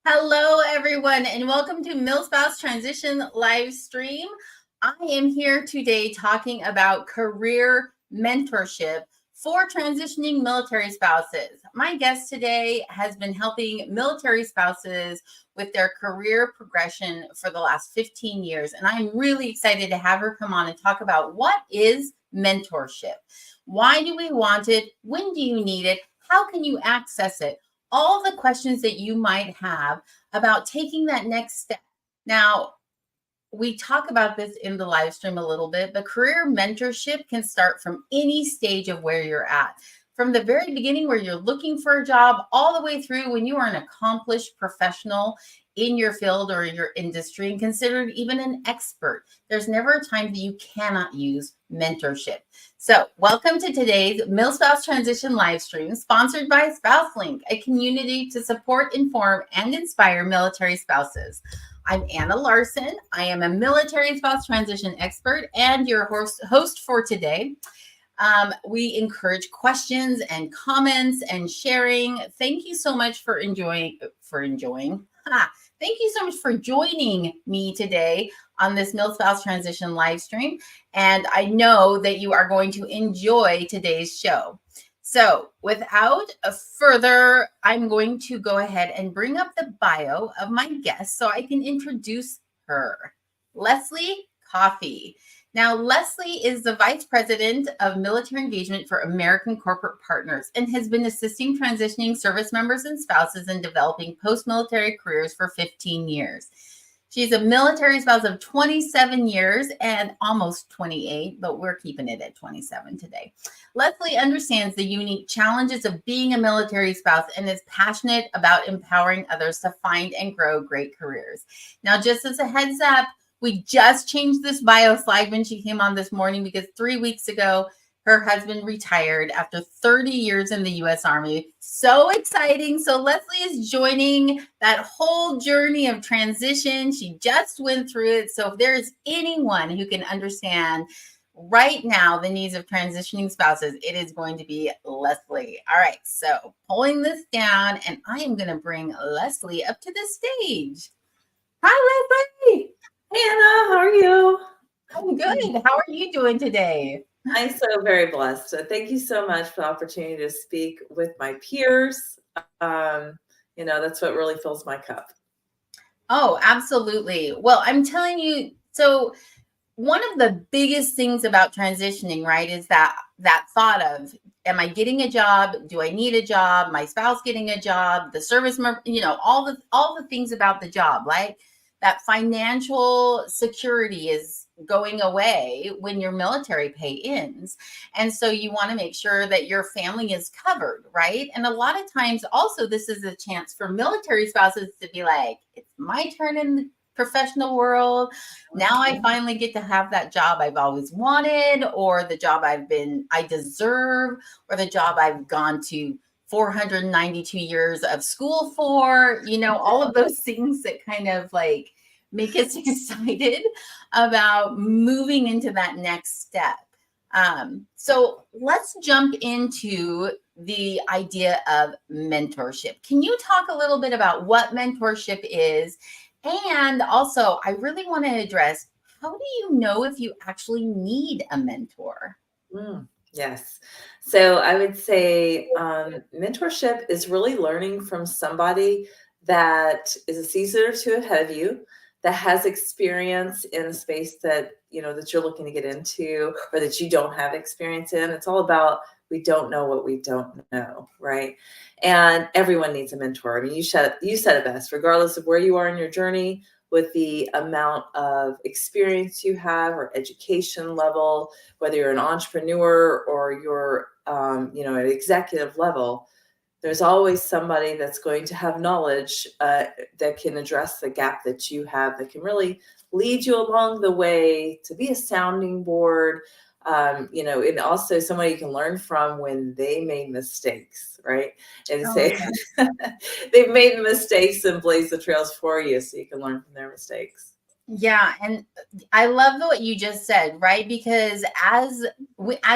Hello, everyone, and welcome to MilSpouse Transition live stream. I am here today talking about career mentorship for transitioning military spouses. My guest today has been helping military spouses with their career progression for the last 15 years, and I'm really excited to have her come on and talk about what is mentorship. Why do we want it? When do you need it? How can you access it? All the questions that you might have about taking that next step. Now, we talk about this in the live stream a little bit, but career mentorship can start from any stage of where you're at. From the very beginning, where you're looking for a job, all the way through when you are an accomplished professional in your field or your industry and considered even an expert. There's never a time that you cannot use mentorship. So, welcome to today's MilSpouse Transition live stream, sponsored by SpouseLink, a community to support, inform, and inspire military spouses. I'm Anna Larson. I am a military spouse transition expert and your host for today. We encourage questions and comments and sharing. Thank you so much for enjoying. Thank you so much for joining me today on this MilSpouse Transition live stream. And I know that you are going to enjoy today's show. So without further, I'm going to go ahead and bring up the bio of my guest so I can introduce her. Leslie Coffey. Now, Leslie is the Vice President of Military Engagement for American Corporate Partners and has been assisting transitioning service members and spouses in developing post-military careers for 15 years. She's a military spouse of 27 years and almost 28, but we're keeping it at 27 today. Leslie understands the unique challenges of being a military spouse and is passionate about empowering others to find and grow great careers. Now, just as a heads up, we just changed this bio slide when she came on this morning because 3 weeks ago, her husband retired after 30 years in the U.S. Army. So exciting. So Leslie is joining that whole journey of transition. She just went through it. So if there's anyone who can understand right now the needs of transitioning spouses, it is going to be Leslie. All right. So pulling this down, and I am going to bring Leslie up to the stage. Hi, Leslie. Anna, how are you? I'm good. How are you doing today? I'm so very blessed. Thank you so much for the opportunity to speak with my peers. That's what really fills my cup. Oh, absolutely. Well, I'm telling you, so one of the biggest things about transitioning, right, is that thought of, am I getting a job? Do I need a job? My spouse getting a job? The service member, all the things about the job, right? That financial security is going away when your military pay ends. And so you want to make sure that your family is covered, right? And a lot of times also this is a chance for military spouses to be like, it's my turn in the professional world. Now I finally get to have that job I've always wanted, or the job I deserve, or the job I've gone to 492 years of school for, all of those things that kind of like make us excited about moving into that next step. So let's jump into the idea of mentorship. Can you talk a little bit about what mentorship is? And also, I really want to address, how do you know if you actually need a mentor? Yes. So I would say mentorship is really learning from somebody that is a season or two ahead of you, that has experience in a space that that you're looking to get into, or that you don't have experience in. It's all about, we don't know what we don't know, right? And everyone needs a mentor. I mean, you said it best. Regardless of where you are in your journey, with the amount of experience you have or education level, whether you're an entrepreneur or you're at executive level, there's always somebody that's going to have knowledge that can address the gap that you have, that can really lead you along the way, to be a sounding board, and also somebody you can learn from when they made mistakes, right? And say, they've made mistakes and blaze the trails for you so you can learn from their mistakes. Yeah, and I love what you just said, right? Because as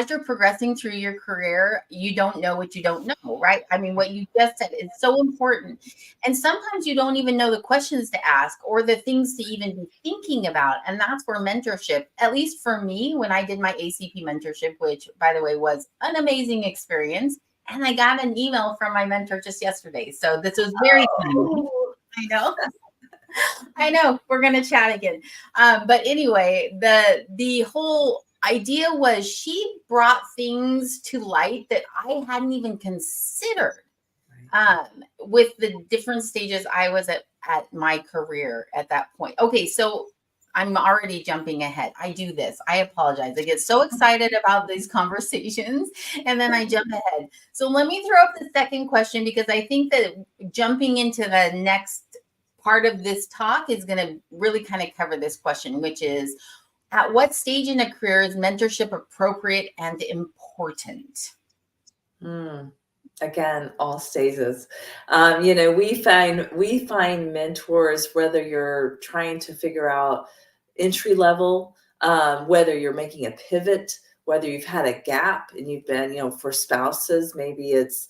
you're progressing through your career, you don't know what you don't know, right? I mean, what you just said is so important. And sometimes you don't even know the questions to ask or the things to even be thinking about. And that's where mentorship, at least for me, when I did my ACP mentorship, which by the way was an amazing experience, and I got an email from my mentor just yesterday. So this was very timely. Oh, I know. I know we're gonna chat again. But anyway, the whole idea was she brought things to light that I hadn't even considered with the different stages I was at my career at that point. Okay, so I'm already jumping ahead. I do this. I apologize. I get so excited about these conversations and then I jump ahead. So let me throw up the second question because I think that jumping into the next part of this talk is going to really kind of cover this question, which is at what stage in a career is mentorship appropriate and important? Mm. Again, all stages. We find mentors, whether you're trying to figure out entry level, whether you're making a pivot, whether you've had a gap and you've been, for spouses, maybe it's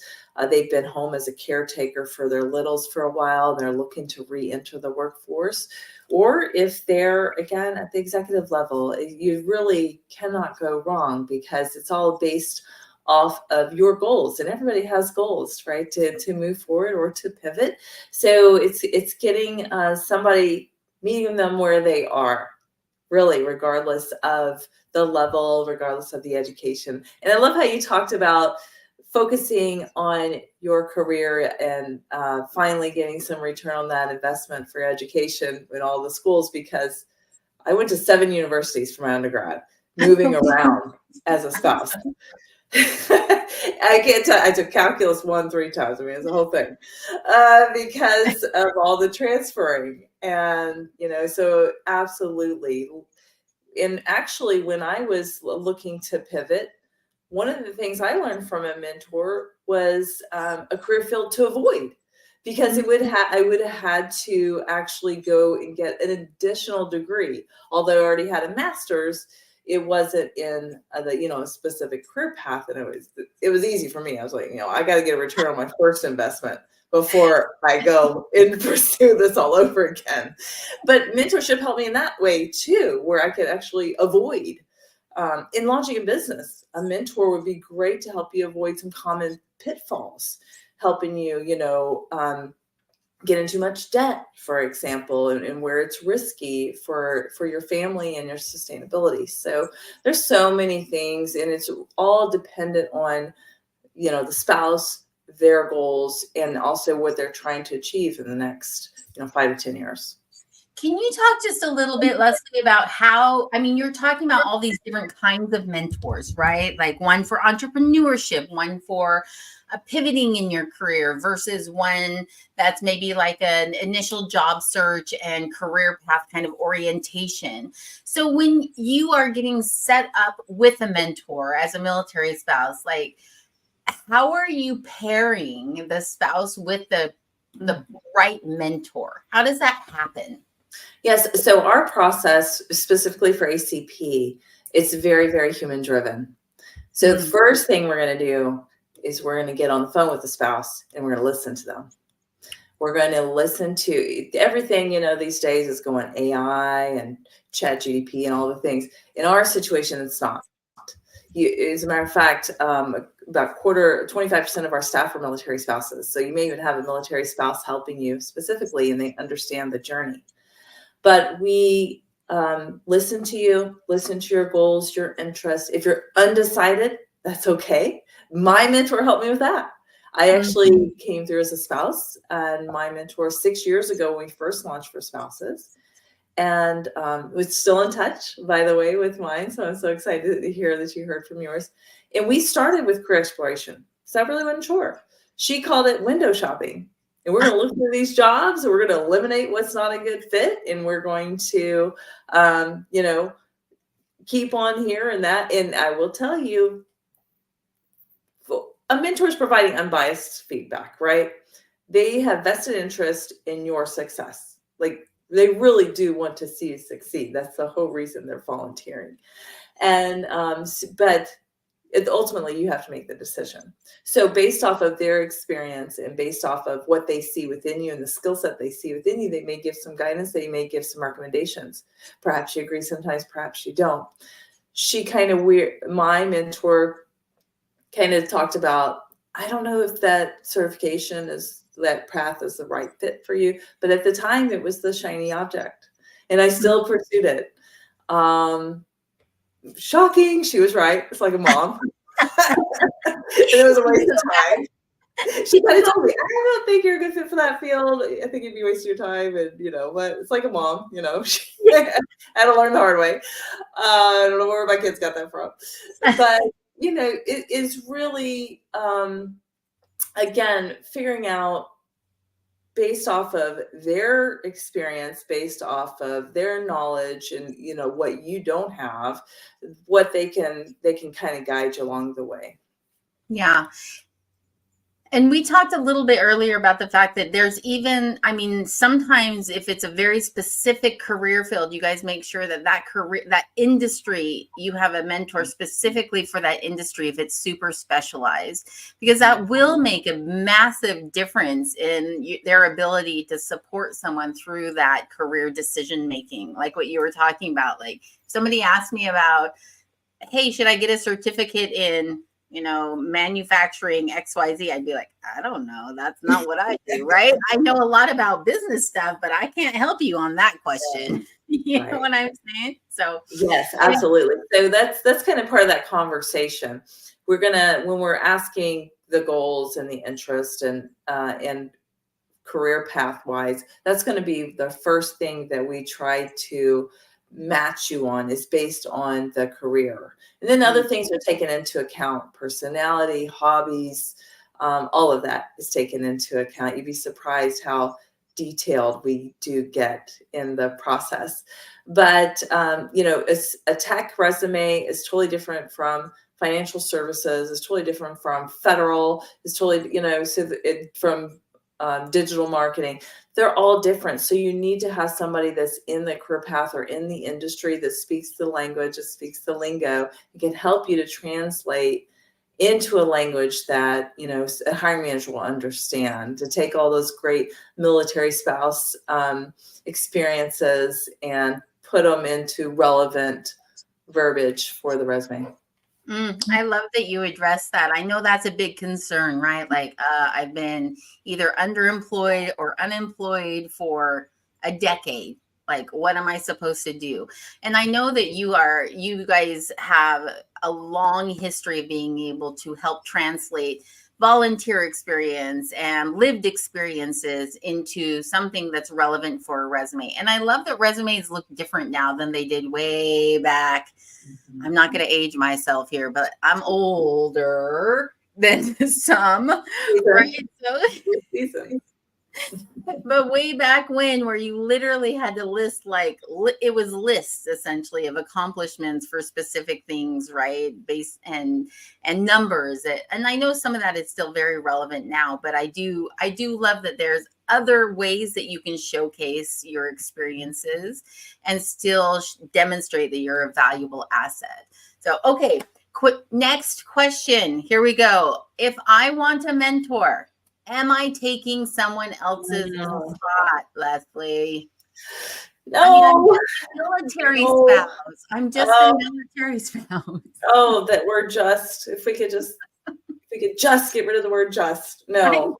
they've been home as a caretaker for their littles for a while and they're looking to re-enter the workforce. Or if they're, again, at the executive level, you really cannot go wrong because it's all based off of your goals, and everybody has goals, right, to move forward or to pivot. So it's getting somebody, meeting them where they are, really, regardless of the level, regardless of the education. And I love how you talked about focusing on your career and finally getting some return on that investment for education in all the schools, because I went to 7 universities for my undergrad, moving around as a spouse. I can't tell. I took calculus 1 3 times. I mean, it's a whole thing because of all the transferring, and so absolutely. And actually, when I was looking to pivot, one of the things I learned from a mentor was a career field to avoid, because I would have had to actually go and get an additional degree. Although I already had a master's, it wasn't in a specific career path, and it was easy for me. I was like, I got to get a return on my first investment before I go and pursue this all over again. But mentorship helped me in that way too, where I could actually avoid. In launching a business, a mentor would be great to help you avoid some common pitfalls, helping you, get into much debt, for example, and where it's risky for your family and your sustainability. So there's so many things, and it's all dependent on, the spouse, their goals, and also what they're trying to achieve in the next, 5 to 10 years. Can you talk just a little bit, Leslie, about how, I mean, you're talking about all these different kinds of mentors, right? Like one for entrepreneurship, one for pivoting in your career versus one that's maybe like an initial job search and career path kind of orientation. So when you are getting set up with a mentor as a military spouse, like how are you pairing the spouse with the right mentor? How does that happen? Yes. So our process, specifically for ACP, it's very, very human driven. So the first thing we're going to do is we're going to get on the phone with the spouse and we're going to listen to them. We're going to listen to everything, these days is going AI and chat GDP and all the things. In our situation, it's not. As a matter of fact, about 25% of our staff are military spouses. So you may even have a military spouse helping you specifically, and they understand the journey. But we listen to you, listen to your goals, your interests. If you're undecided, that's okay. My mentor helped me with that. I actually came through as a spouse, and my mentor 6 years ago when we first launched for spouses, and was still in touch, by the way, with mine. So I'm so excited to hear that you heard from yours. And we started with career exploration. So I really wasn't sure. She called it window shopping. And we're going to look through these jobs, and we're going to eliminate what's not a good fit, and we're going to, keep on here and that. And I will tell you, a mentor is providing unbiased feedback, right? They have vested interest in your success. Like They really do want to see you succeed. That's the whole reason they're volunteering. And but ultimately you have to make the decision. So based off of their experience and based off of what they see within you and the skill set they see within you, they may give some guidance, they may give some recommendations. Perhaps you agree sometimes, perhaps you don't. My mentor kind of talked about, I don't know if that certification that path is the right fit for you, but at the time it was the shiny object and I still pursued it. Shocking. She was right. It's like a mom. And it was a waste of time. She kind of told me, I don't think you're a good fit for that field. I think you'd be wasting your time. And, but it's like a mom, I had to learn the hard way. I don't know where my kids got that from. But, it is really, again, figuring out based off of their experience, based off of their knowledge and, what you don't have, what they can kind of guide you along the way. Yeah. And we talked a little bit earlier about the fact that there's sometimes if it's a very specific career field, you guys make sure that career, that industry, you have a mentor specifically for that industry if it's super specialized, because that will make a massive difference in their ability to support someone through that career decision making. Like what you were talking about, like somebody asked me about, hey, should I get a certificate in manufacturing XYZ, I'd be like, I don't know. That's not what I do, right? I know a lot about business stuff, but I can't help you on that question. You know what I'm saying? So yes, absolutely. So that's kind of part of that conversation. We're when we're asking the goals and the interest and career path wise, that's going to be the first thing that we try to match you on is based on the career. And then other things are taken into account, personality, hobbies, all of that is taken into account. You'd be surprised how detailed we do get in the process. But, a tech resume is totally different from financial services, is totally different from federal, is totally, from digital marketing. They're all different. So you need to have somebody that's in the career path or in the industry that speaks the language, that speaks the lingo, and can help you to translate into a language that, a hiring manager will understand, to take all those great military spouse experiences and put them into relevant verbiage for the resume. I love that you addressed that. I know that's a big concern, right? Like I've been either underemployed or unemployed for a decade. Like, what am I supposed to do? And I know that you guys have a long history of being able to help translate volunteer experience and lived experiences into something that's relevant for a resume. And I love that resumes look different now than they did way back. I'm not going to age myself here, but I'm older than some, right? So, but way back when, where you literally had to list, it was lists essentially of accomplishments for specific things, right? And numbers. And I know some of that is still very relevant now, but I do love that there's other ways that you can showcase your experiences and still demonstrate that you're a valuable asset. So, okay, next question. Here we go. If I want a mentor, am I taking someone else's spot, Leslie? No. I'm just a military spouse. Oh, that word just. If we could just get rid of the word just. No,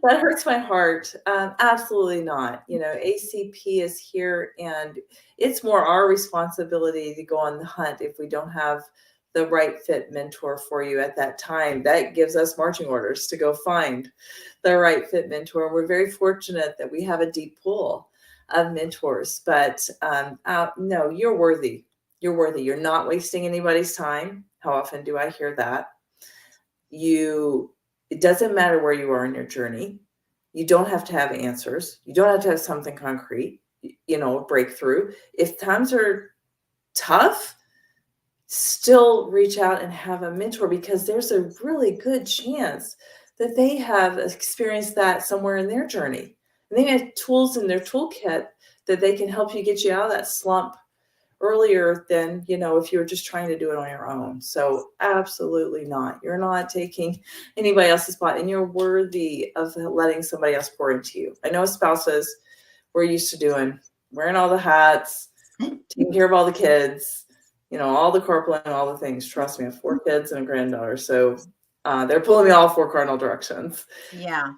that hurts my heart. Absolutely not. ACP is here, and it's more our responsibility to go on the hunt if we don't have the right fit mentor for you at that time. That gives us marching orders to go find the right fit mentor. We're very fortunate that we have a deep pool of mentors, but no, you're worthy. You're worthy. You're not wasting anybody's time. How often do I hear that? It doesn't matter where you are in your journey. You don't have to have answers. You don't have to have something concrete, breakthrough. If times are tough, still reach out and have a mentor, because there's a really good chance that they have experienced that somewhere in their journey. And they have tools in their toolkit that they can help you get you out of that slump earlier than, if you were just trying to do it on your own. So absolutely not. You're not taking anybody else's spot, and you're worthy of letting somebody else pour into you. I know as spouses, we're used to wearing all the hats, taking care of all the kids, all the corporate and all the things. Trust me, I have 4 kids and a granddaughter. So they're pulling me all 4 cardinal directions. Yeah.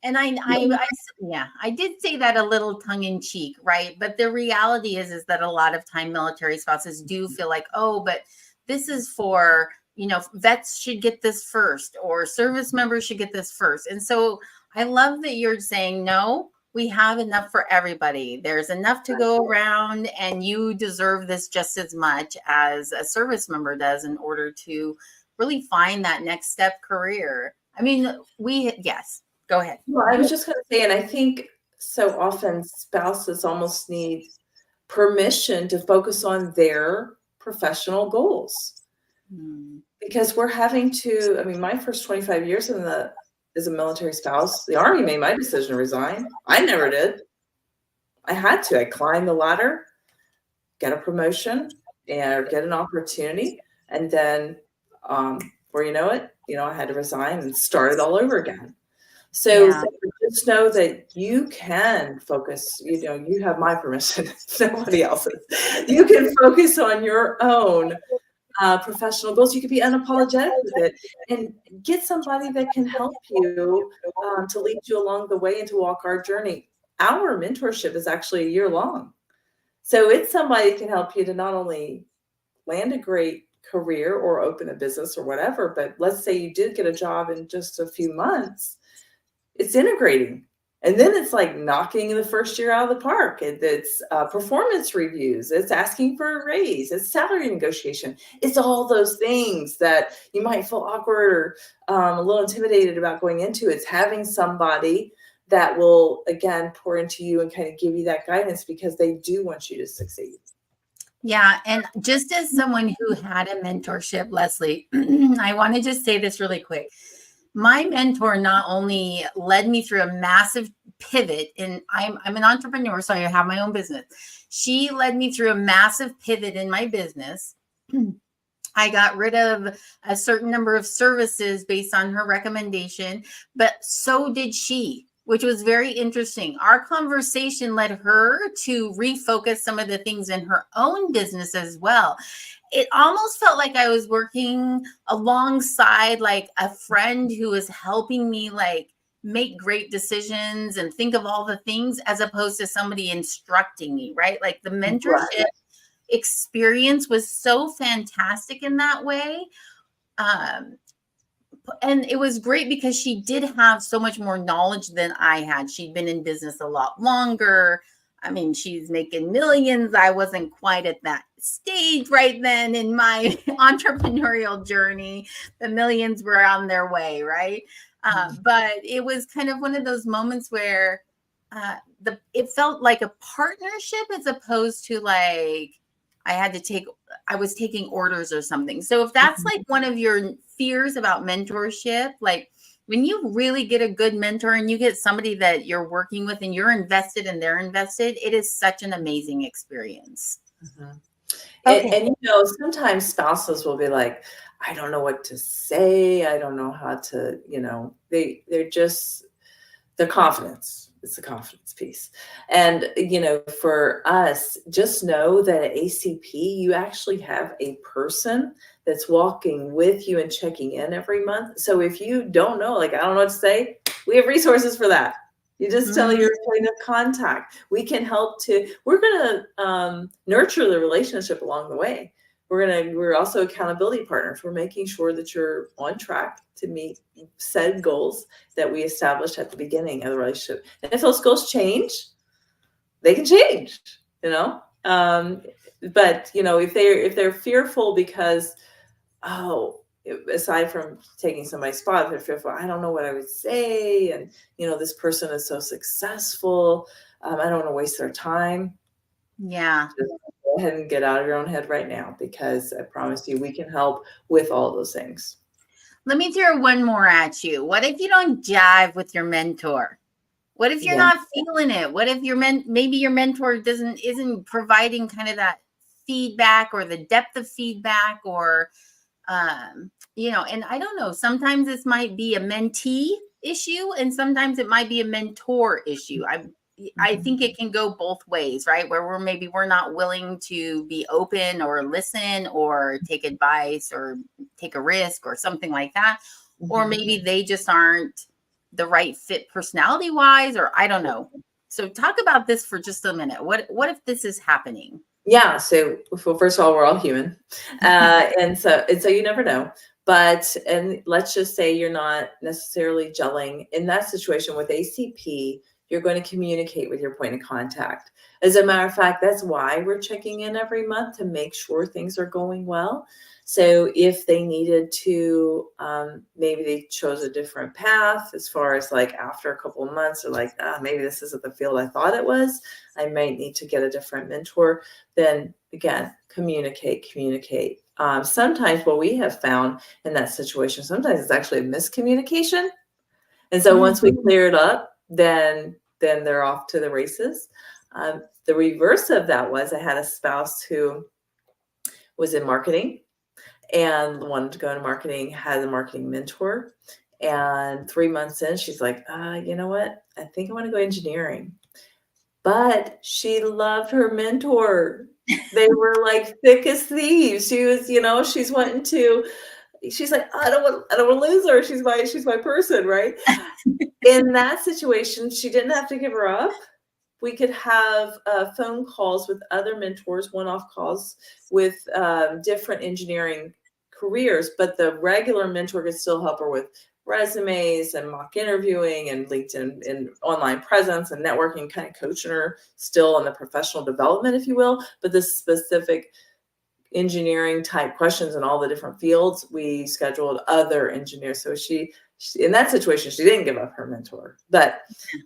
And I did say that a little tongue in cheek, right? But the reality is that a lot of time military spouses do feel like, oh, but this is for, vets should get this first, or service members should get this first. And so I love that you're saying, no, we have enough for everybody. There's enough to go around, and you deserve this just as much as a service member does in order to really find that next step career. I mean, yes. Go ahead. Well, I was just going to say, and I think so often spouses almost need permission to focus on their professional goals. Because we're having to, my first 25 years as a military spouse, the Army made my decision to resign. I never did. I had to. I climbed the ladder, get a promotion, and get an opportunity. And then, before you know it, I had to resign and start it all over again. So just know that you can focus, you have my permission, nobody else's. You can focus on your own professional goals. You can be unapologetic with it and get somebody that can help you to lead you along the way and to walk our journey. Our mentorship is actually a year long. So it's somebody that can help you to not only land a great career or open a business or whatever, but let's say you did get a job in just a few months. It's integrating. And then it's like knocking the first year out of the park. It's performance reviews. It's asking for a raise. It's salary negotiation. It's all those things that you might feel awkward or a little intimidated about going into. It's having somebody that will, again, pour into you and kind of give you that guidance because they do want you to succeed. Yeah. And just as someone who had a mentorship, Leslie, I want to just say this really quick. My mentor not only led me through a massive pivot, and I'm an entrepreneur, so I have my own business. She led me through a massive pivot in my business. I got rid of a certain number of services based on her recommendation, but so did she, which was very interesting. Our conversation led her to refocus some of the things in her own business as well. It almost felt like I was working alongside like a friend who was helping me like make great decisions and think of all the things, as opposed to somebody instructing me, right? Like the mentorship experience was so fantastic in that way. And it was great because she did have so much more knowledge than I had. She'd been in business a lot longer. I mean, she's making millions. I wasn't quite at that stage right then in my entrepreneurial journey. The millions were on their way, right? But it was kind of one of those moments where it felt like a partnership as opposed to like I was taking orders or something. So if that's like one of your fears about mentorship, like when you really get a good mentor and you get somebody that you're working with and you're invested and they're invested, it is such an amazing experience. And sometimes spouses will be like, I don't know what to say. I don't know how to, their confidence. It's a confidence piece. And, for us, just know that at ACP, you actually have a person that's walking with you and checking in every month. So if you don't know, like, I don't know what to say, we have resources for that. You just tell your point of contact. We're going to nurture the relationship along the way. We're also accountability partners. We're making sure that you're on track to meet said goals that we established at the beginning of the relationship. And if those goals change, they can change, but if they're fearful because, aside from taking somebody's spot, they're fearful, I don't know what I would say. And, this person is so successful. I don't want to waste their time. Yeah. Just go ahead and get out of your own head right now, because I promise you we can help with all those things. Let me throw one more at you. What if you don't jive with your mentor? What if you're Yeah. not feeling it? What if maybe your mentor isn't providing kind of that feedback or the depth of feedback, or and I don't know, sometimes this might be a mentee issue and sometimes it might be a mentor issue. I think it can go both ways, right? Where we're not willing to be open or listen or take advice or take a risk or something like that. Or maybe they just aren't the right fit personality wise, or I don't know. So talk about this for just a minute. What if this is happening? Yeah. So, well, first of all, we're all human. And so you never know. And let's just say you're not necessarily gelling in that situation with ACP. You're going to communicate with your point of contact. As a matter of fact, that's why we're checking in every month to make sure things are going well. So if they needed to, maybe they chose a different path as far as like after a couple of months, they're like, maybe this isn't the field I thought it was. I might need to get a different mentor. Then again, communicate. Sometimes what we have found in that situation, sometimes it's actually a miscommunication. And so once we clear it up, then they're off to the races. The reverse of that was I had a spouse who was in marketing and wanted to go into marketing, had a marketing mentor. And 3 months in, she's like, you know what? I think I want to go engineering. But she loved her mentor. They were like thick as thieves. She was, she's like, I don't want to lose her. She's my person, right? In that situation, she didn't have to give her up. We could have phone calls with other mentors, one-off calls with different engineering careers, but the regular mentor could still help her with resumes and mock interviewing and LinkedIn and online presence and networking, kind of coaching her still on the professional development, if you will. But the specific engineering type questions in all the different fields, we scheduled other engineers. So she in that situation, she didn't give up her mentor, but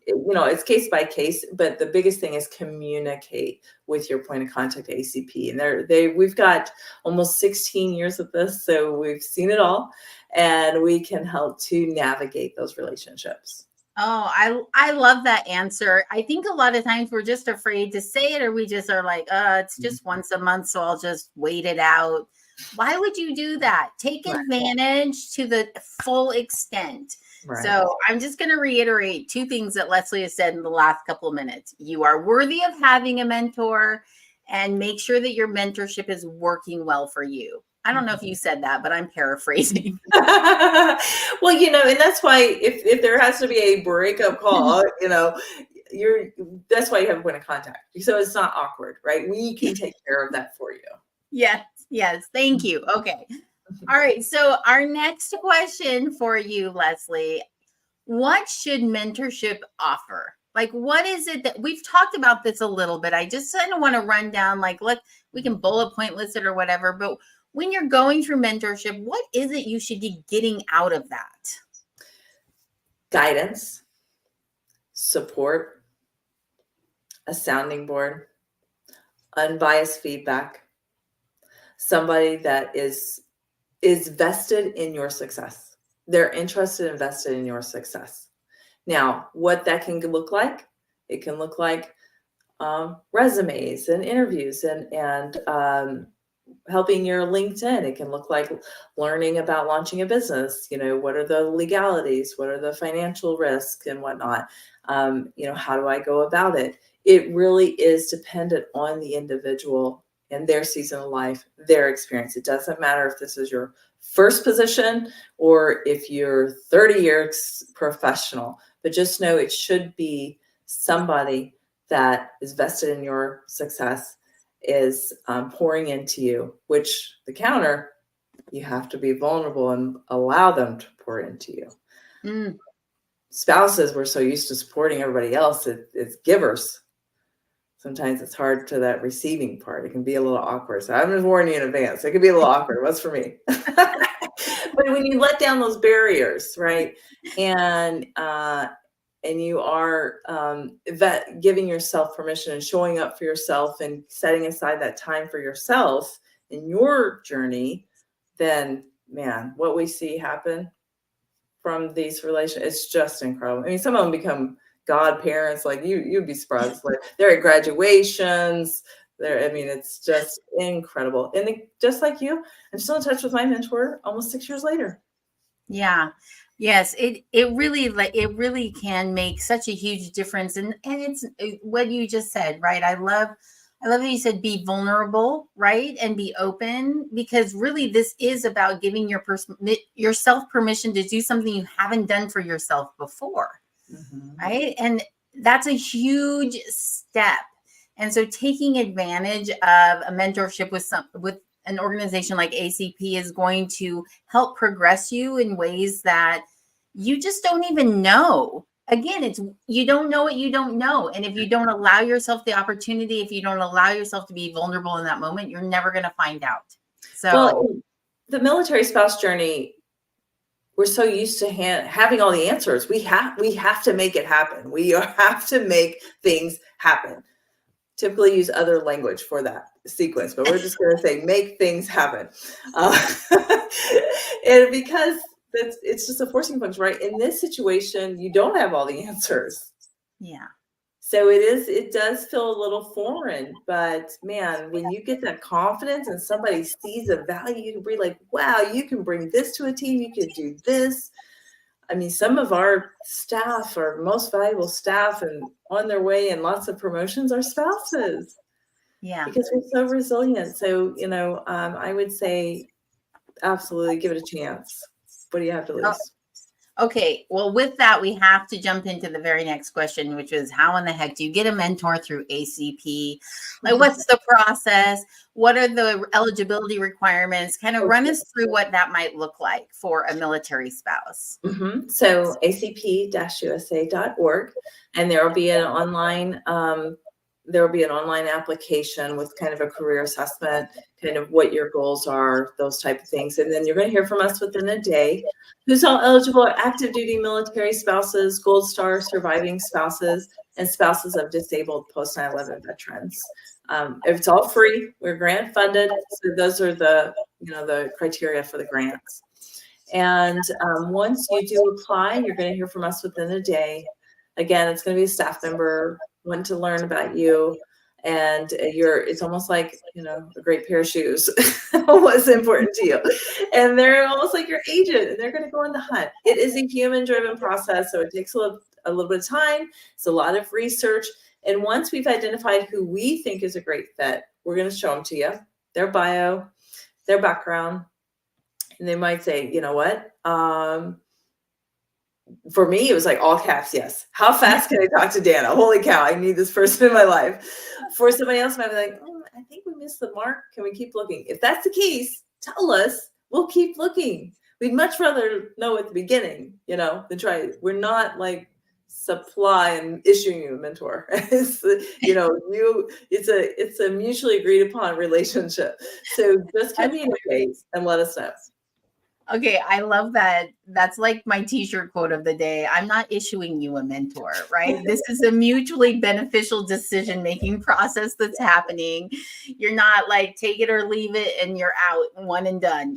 it's case by case. But the biggest thing is communicate with your point of contact ACP. And we've got almost 16 years of this, so we've seen it all, and we can help to navigate those relationships. Oh, I love that answer. I think a lot of times we're just afraid to say it, or we just are like, it's just once a month, so I'll just wait it out. Why would you do that? Take advantage to the full extent. Right. So I'm just going to reiterate two things that Leslie has said in the last couple of minutes. You are worthy of having a mentor, and make sure that your mentorship is working well for you. I don't know if you said that, but I'm paraphrasing. Well, and that's why if there has to be a breakup call, that's why you have a point of contact. So it's not awkward, right? We can take care of that for you. Yes. Thank you. Okay. All right. So our next question for you, Leslie, what should mentorship offer? Like, what is it that we've talked about this a little bit? I just kind of want to run down, like, we can bullet point list it or whatever, but when you're going through mentorship, what is it you should be getting out of that? Guidance, support, a sounding board, unbiased feedback, somebody that is vested in your success. They're interested and vested in your success. Now, what that can look like, it can look like resumes and interviews and helping your LinkedIn. It can look like learning about launching a business. What are the legalities? What are the financial risks and whatnot? How do I go about it? It really is dependent on the individual and their season of life, their experience. It doesn't matter if this is your first position or if you're 30 years professional, but just know it should be somebody that is vested in your success, is pouring into you, which the counter, you have to be vulnerable and allow them to pour into you. Spouses, we're so used to supporting everybody else. It's givers. Sometimes it's hard to that receiving part. It can be a little awkward. So I'm just warning you in advance. It can be a little awkward. What's for me? But when you let down those barriers, right? And you are giving yourself permission and showing up for yourself and setting aside that time for yourself in your journey, then, man, what we see happen from these relations, it's just incredible. I mean, some of them become godparents, like you'd be surprised. Like they're at graduations. It's just incredible. And just like you, I'm still in touch with my mentor almost 6 years later. Yeah. Yes, it really can make such a huge difference. And it's what you just said, right? I love that you said be vulnerable, right? And be open, because really this is about giving yourself permission to do something you haven't done for yourself before. Right? And that's a huge step. And so taking advantage of a mentorship with an organization like ACP is going to help progress you in ways that you just don't even know. Again, it's you don't know what you don't know. And if you don't allow yourself the opportunity, if you don't allow yourself to be vulnerable in that moment, you're never going to find out. So, well, the military spouse journey, we're so used to having all the answers. We have to make it happen. We have to make things happen. Typically use other language for that sequence, but we're just going to say make things happen. And because it's just a forcing function, right? In this situation, you don't have all the answers. Yeah. So it does feel a little foreign, but man, when you get that confidence and somebody sees a value, you can be like, wow, you can bring this to a team. You can do this. Some of our staff, our most valuable staff and on their way and lots of promotions are spouses. Yeah. Because we're so resilient. So, I would say absolutely give it a chance. What do you have to lose? Okay, well, with that, we have to jump into the very next question, which is how in the heck do you get a mentor through ACP? Like, what's the process? What are the eligibility requirements? Kind of run us through what that might look like for a military spouse. So acp-usa.org, and there will be an online application with kind of a career assessment, kind of what your goals are, those type of things. And then you're going to hear from us within a day. Who's all eligible are active duty military spouses, Gold Star surviving spouses, and spouses of disabled post 9/11 veterans. It's all free. We're grant funded. So those are the criteria for the grants. And once you do apply, you're going to hear from us within a day. Again, it's going to be a staff member wanting to learn about you. And it's almost like, a great pair of shoes. What's important to you. And they're almost like your agent, and they're going to go on the hunt. It is a human-driven process, so it takes a little bit of time. It's a lot of research. And once we've identified who we think is a great fit, we're going to show them to you, their bio, their background. And they might say, you know what? For me, it was like all caps, yes. How fast can I talk to Dana? Holy cow, I need this person in my life. For somebody else, might be like, I think we missed the mark. Can we keep looking? If that's the case, tell us. We'll keep looking. We'd much rather know at the beginning, than try. We're not like supply and issuing you a mentor. It's a mutually agreed upon relationship. So just communicate and let us know. Okay, I love that. That's like my t-shirt quote of the day. I'm not issuing you a mentor, right? This is a mutually beneficial decision-making process that's happening. You're not like take it or leave it and you're out, one and done,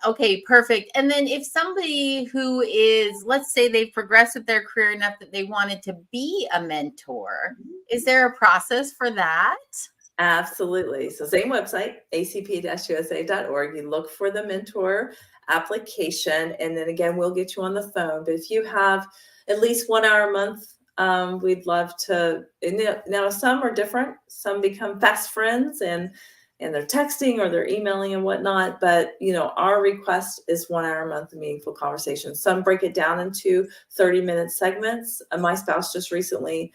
Okay, perfect. And then if somebody who is, let's say they've progressed with their career enough that they wanted to be a mentor, is there a process for that? Absolutely. So same website, acp-usa.org. You look for the mentor application, and then again, we'll get you on the phone. But if you have at least 1 hour a month, we'd love to. Now, some are different. Some become fast friends and they're texting or they're emailing and whatnot. But, our request is 1 hour a month of meaningful conversation. Some break it down into 30-minute segments. My spouse just recently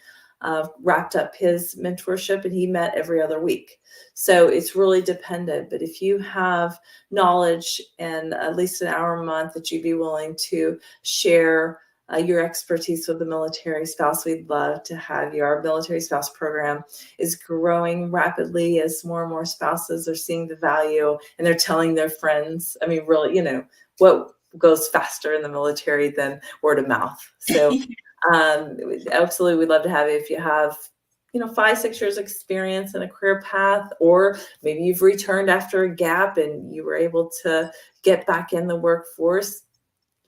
wrapped up his mentorship, and he met every other week. So it's really dependent. But if you have knowledge and at least an hour a month that you'd be willing to share your expertise with the military spouse, we'd love to have you. Our military spouse program is growing rapidly as more and more spouses are seeing the value and they're telling their friends. Really, what goes faster in the military than word of mouth. So absolutely, we'd love to have you. If you have, 5-6 years experience in a career path, or maybe you've returned after a gap and you were able to get back in the workforce,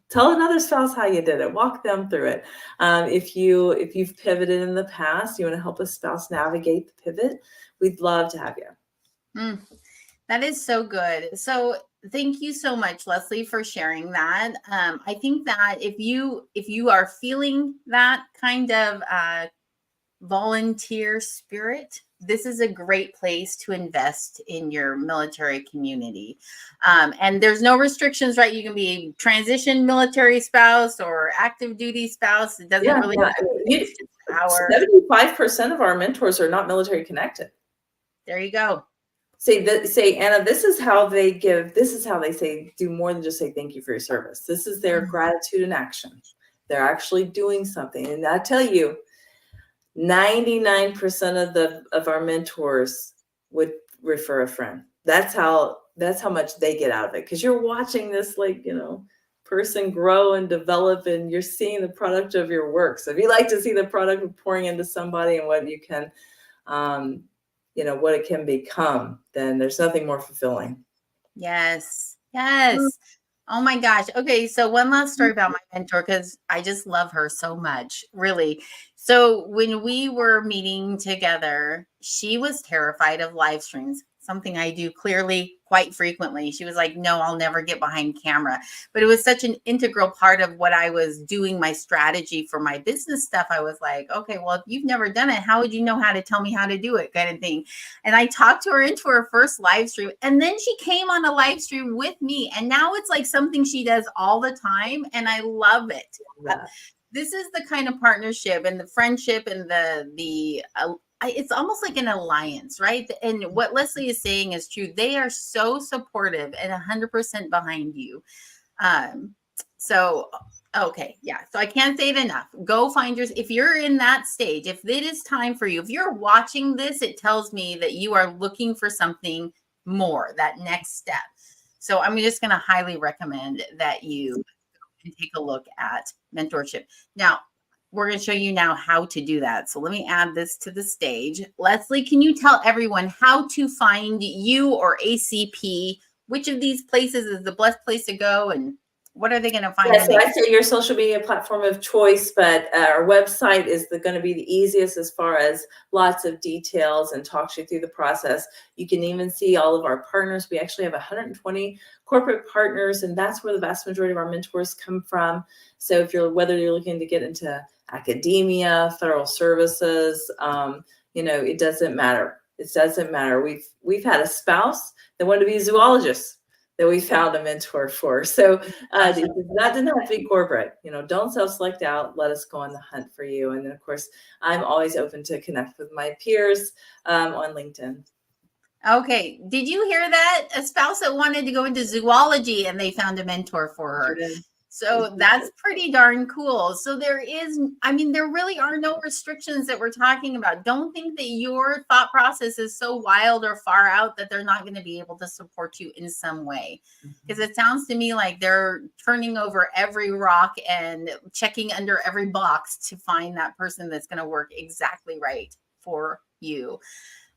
Tell another spouse how you did it. Walk them through it. If you've pivoted in the past, you want to help a spouse navigate the pivot, we'd love to have you. Mm, that is so good. So thank you so much, Leslie, for sharing that. I think that if you are feeling that kind of volunteer spirit, this is a great place to invest in your military community. And there's no restrictions, right? You can be a transition military spouse or active duty spouse. It doesn't really matter. It's just our 75% of our mentors are not military connected. There you go. Say, Anna, this is how they give, this is how they say, do more than just say thank you for your service. This is their gratitude in action. They're actually doing something. And I tell you, 99% of our mentors would refer a friend. That's how much they get out of it. Because you're watching this, like, person grow and develop, and you're seeing the product of your work. So if you like to see the product of pouring into somebody and what you can, what it can become, then there's nothing more fulfilling. Yes. Oh my gosh. Okay. So one last story about my mentor, because I just love her so much, really. So when we were meeting together, she was terrified of live streams, something I do clearly quite frequently. She was like, no, I'll never get behind camera. But it was such an integral part of what I was doing, my strategy for my business stuff. I was like, okay, well, if you've never done it, how would you know how to tell me how to do it, kind of thing. And I talked to her into her first live stream. And then she came on a live stream with me. And now it's like something she does all the time. And I love it. Yeah. This is the kind of partnership and the friendship and it's almost like an alliance, right? And what Leslie is saying is true. They are so supportive and 100% behind you. Okay. Yeah. So I can't say it enough. Go find yours. If you're in that stage, if it is time for you, if you're watching this, it tells me that you are looking for something more, that next step. So I'm just going to highly recommend that you can take a look at mentorship. Now, we're going to show you now how to do that. So let me add this to the stage. Leslie, can you tell everyone how to find you or ACP? Which of these places is the best place to go, and what are they going to find? Yeah, so I say your social media platform of choice, but our website is going to be the easiest as far as lots of details and talks you through the process. You can even see all of our partners. We actually have 120 corporate partners, and that's where the vast majority of our mentors come from. So whether you're looking to get into academia, federal services, it doesn't matter. It doesn't matter. We've had a spouse that wanted to be a zoologist that we found a mentor for. So that didn't have to be corporate. Don't self-select out. Let us go on the hunt for you. And then, of course, I'm always open to connect with my peers on LinkedIn. Okay. Did you hear that? A spouse that wanted to go into zoology and they found a mentor for her. So that's pretty darn cool. So there really are no restrictions that we're talking about. Don't think that your thought process is so wild or far out that they're not going to be able to support you in some way. Because it sounds to me like they're turning over every rock and checking under every box to find that person that's going to work exactly right for you.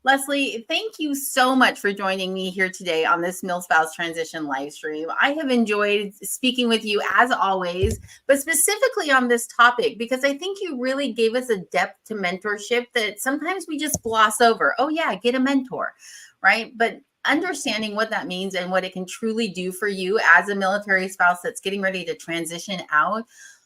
Leslie, thank you so much for joining me here today on this MilSpouse Transition live stream. I have enjoyed speaking with you as always, but specifically on this topic, because I think you really gave us a depth to mentorship that sometimes we just gloss over. Oh yeah, get a mentor, right? But understanding what that means and what it can truly do for you as a military spouse that's getting ready to transition out,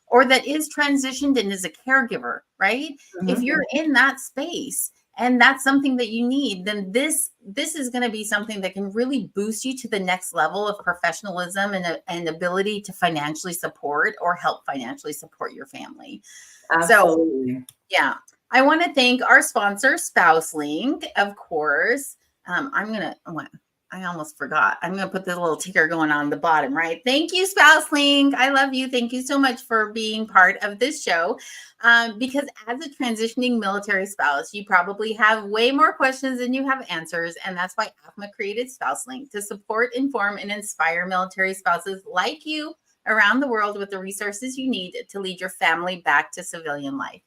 or that is transitioned and is a caregiver, right? If you're in that space, and that's something that you need, then this is going to be something that can really boost you to the next level of professionalism and ability to financially support or help financially support your family. Absolutely. So, yeah, I want to thank our sponsor, SpouseLink, of course. I almost forgot. I'm going to put this little ticker going on the bottom, right? Thank you, SpouseLink. I love you. Thank you so much for being part of this show. Because as a transitioning military spouse, you probably have way more questions than you have answers. And that's why AFMA created SpouseLink to support, inform, and inspire military spouses like you around the world with the resources you need to lead your family back to civilian life.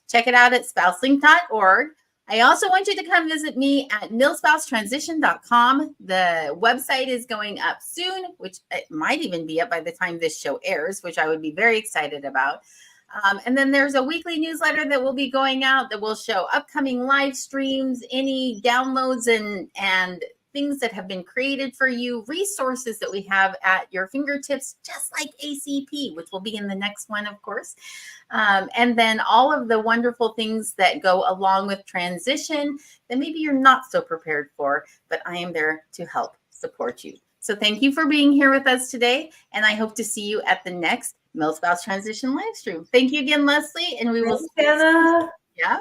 Check it out at spouselink.org. I also want you to come visit me at millspousetransition.com. The website is going up soon, which it might even be up by the time this show airs, which I would be very excited about. And then there's a weekly newsletter that will be going out that will show upcoming live streams, any downloads and things that have been created for you, resources that we have at your fingertips, just like ACP, which will be in the next one, of course. And then all of the wonderful things that go along with transition that maybe you're not so prepared for, but I am there to help support you. So thank you for being here with us today. And I hope to see you at the next MilSpouse Transition live stream. Thank you again, Leslie. And we will Thanks, Anna. Yeah.